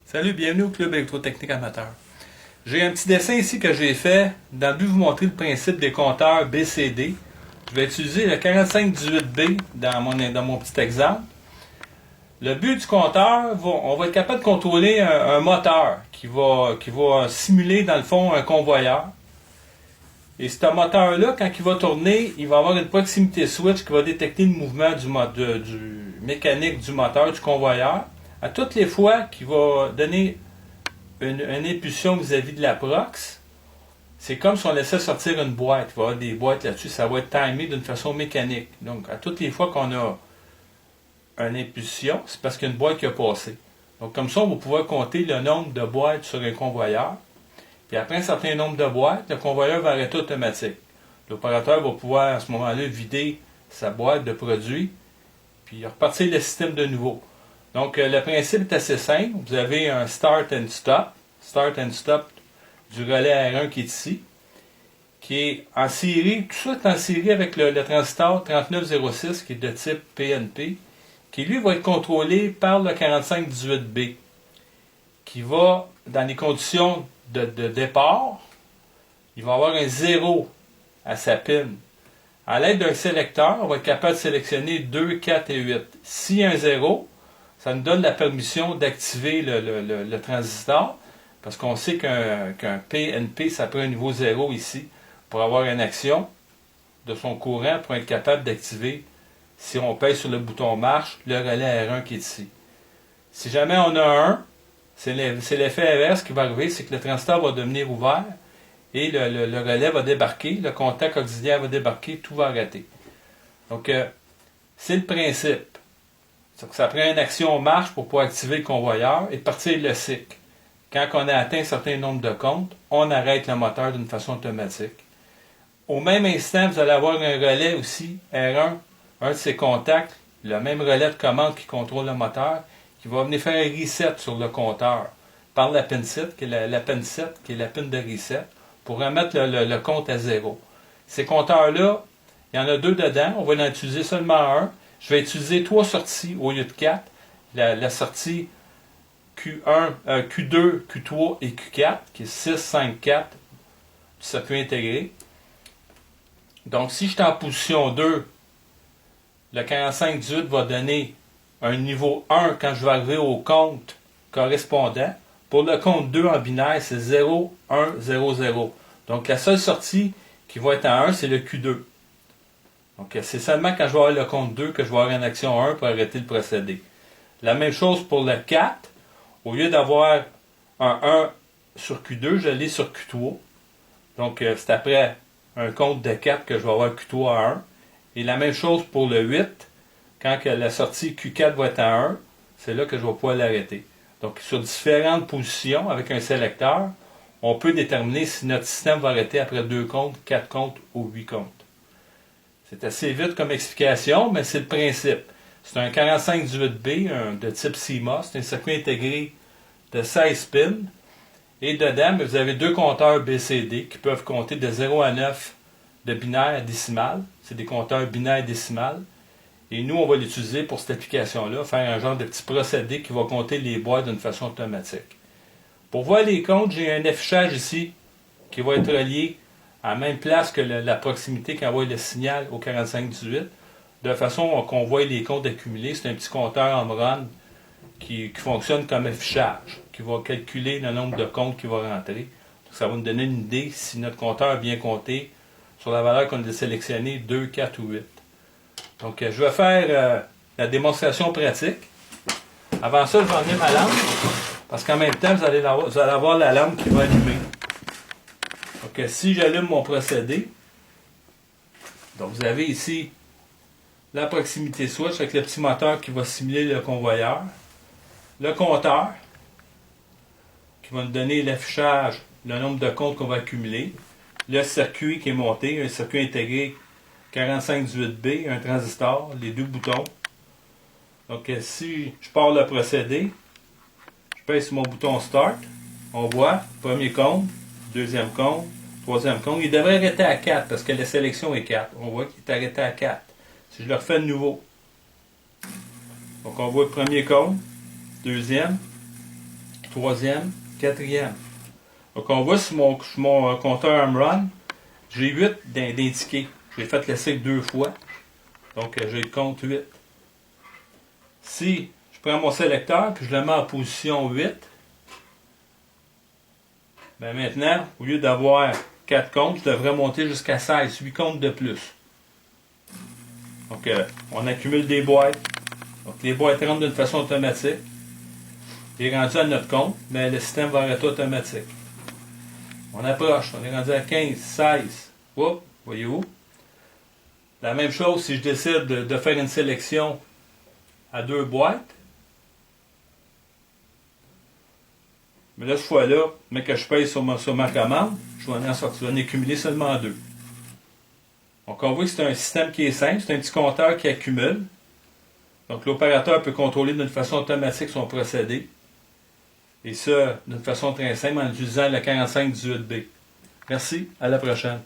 Salut, bienvenue au Club électrotechnique amateur. J'ai un petit dessin ici que j'ai fait dans le but de vous montrer le principe des compteurs BCD. Je vais utiliser le 4518B dans mon petit exemple. Le but du compteur, on va être capable de contrôler un moteur qui va simuler dans le fond un convoyeur. Et ce moteur-là, quand il va tourner, il va avoir une proximité switch qui va détecter le mouvement du mécanique du moteur, du convoyeur. À toutes les fois qu'il va donner une impulsion vis-à-vis de la prox, c'est comme si on laissait sortir une boîte. Il va y avoir des boîtes là-dessus, ça va être timé d'une façon mécanique. Donc, à toutes les fois qu'on a une impulsion, c'est parce qu'il y a une boîte qui a passé. Donc, comme ça, on va pouvoir compter le nombre de boîtes sur un convoyeur. Puis après un certain nombre de boîtes, le convoyeur va arrêter automatique. L'opérateur va pouvoir, à ce moment-là, vider sa boîte de produit, puis repartir le système de nouveau. Donc, le principe est assez simple. Vous avez un start and stop du relais R1 qui est ici, qui est en série, tout ça est en série avec le transistor 3906 qui est de type PNP, qui lui va être contrôlé par le 4518B, qui va, dans les conditions de départ, il va avoir un 0 à sa pin. À l'aide d'un sélecteur, on va être capable de sélectionner 2, 4 et 8. S'il y a un 0, ça nous donne la permission d'activer le transistor, parce qu'on sait qu'un PNP, ça prend un niveau 0 ici, pour avoir une action de son courant, pour être capable d'activer, si on pèse sur le bouton marche, le relais R1 qui est ici. Si jamais on a un, c'est l'effet inverse qui va arriver, c'est que le transistor va devenir ouvert, et le relais va débarquer, le contact auxiliaire va débarquer, tout va arrêter. Donc, c'est le principe. Ça prend une action marche pour pouvoir activer le convoyeur et partir le cycle. Quand on a atteint un certain nombre de comptes, on arrête le moteur d'une façon automatique. Au même instant, vous allez avoir un relais aussi, R1, un de ces contacts, le même relais de commande qui contrôle le moteur, qui va venir faire un reset sur le compteur par la pin 7, qui est la pin 7, qui est la pin de reset, pour remettre le compte à 0. Ces compteurs-là, il y en a deux dedans, on va en utiliser seulement un. Je vais utiliser 3 sorties au lieu de 4. La sortie Q1, Q2, Q3 et Q4, qui est 6, 5, 4 du circuit intégré. Donc, si je suis en position 2, le 4518 va donner un niveau 1 quand je vais arriver au compte correspondant. Pour le compte 2 en binaire, c'est 0, 1, 0, 0. Donc, la seule sortie qui va être à 1, c'est le Q2. Donc, c'est seulement quand je vais avoir le compte 2 que je vais avoir une action 1 pour arrêter le procédé. La même chose pour le 4. Au lieu d'avoir un 1 sur Q2, je l'ai sur Q3. Donc, c'est après un compte de 4 que je vais avoir Q3 à 1. Et la même chose pour le 8. Quand que la sortie Q4 va être à 1, c'est là que je vais pouvoir l'arrêter. Donc, sur différentes positions, avec un sélecteur, on peut déterminer si notre système va arrêter après 2 comptes, 4 comptes ou 8 comptes. C'est assez vite comme explication, mais c'est le principe. C'est un 4518B de type CMOS, c'est un circuit intégré de 16 pins. Et dedans, vous avez deux compteurs BCD qui peuvent compter de 0 à 9 de binaire à décimal. C'est des compteurs binaires décimales. Et nous, on va l'utiliser pour cette application-là, faire un genre de petit procédé qui va compter les boîtes d'une façon automatique. Pour voir les comptes, j'ai un affichage ici qui va être relié à la même place que la proximité qui envoie le signal au 4518, de façon qu'on voit les comptes accumulés. C'est un petit compteur en run qui fonctionne comme affichage, qui va calculer le nombre de comptes qui va rentrer. Donc, ça va nous donner une idée si notre compteur a bien compté sur la valeur qu'on a sélectionnée, 2, 4 ou 8. Donc, je vais faire la démonstration pratique. Avant ça, je vais emmener ma lampe, parce qu'en même temps, vous allez avoir la lampe qui va allumer. Donc, si j'allume mon procédé, donc vous avez ici la proximité switch avec le petit moteur qui va simuler le convoyeur, le compteur qui va nous donner l'affichage, le nombre de comptes qu'on va accumuler, le circuit qui est monté, un circuit intégré 4518B, un transistor, les deux boutons. Donc, si je pars le procédé, je pèse sur mon bouton Start, on voit premier compte, deuxième compte, troisième compte. Il devrait arrêter à 4 parce que la sélection est 4. On voit qu'il est arrêté à 4. Si je le refais de nouveau, donc on voit le premier compte, deuxième, troisième, quatrième. Donc on voit sur mon compteur Amron, j'ai 8 d'indiqués. J'ai fait l'essai 2 fois. Donc j'ai le compte 8. Si je prends mon sélecteur et je le mets en position 8, ben maintenant, au lieu d'avoir 4 comptes, je devrais monter jusqu'à 16, 8 comptes de plus. Donc on accumule des boîtes. Donc les boîtes rentrent d'une façon automatique. Il est rendu à notre compte, mais le système va arrêter automatique. On approche, on est rendu à 15, 16. Oups, voyez-vous? La même chose si je décide de faire une sélection à 2 boîtes. Mais là, cette fois-là, mais que je paye sur ma commande, je vais en accumuler seulement 2. Donc on voit que c'est un système qui est simple, c'est un petit compteur qui accumule. Donc l'opérateur peut contrôler d'une façon automatique son procédé. Et ça, d'une façon très simple, en utilisant le 4518B. Merci, à la prochaine.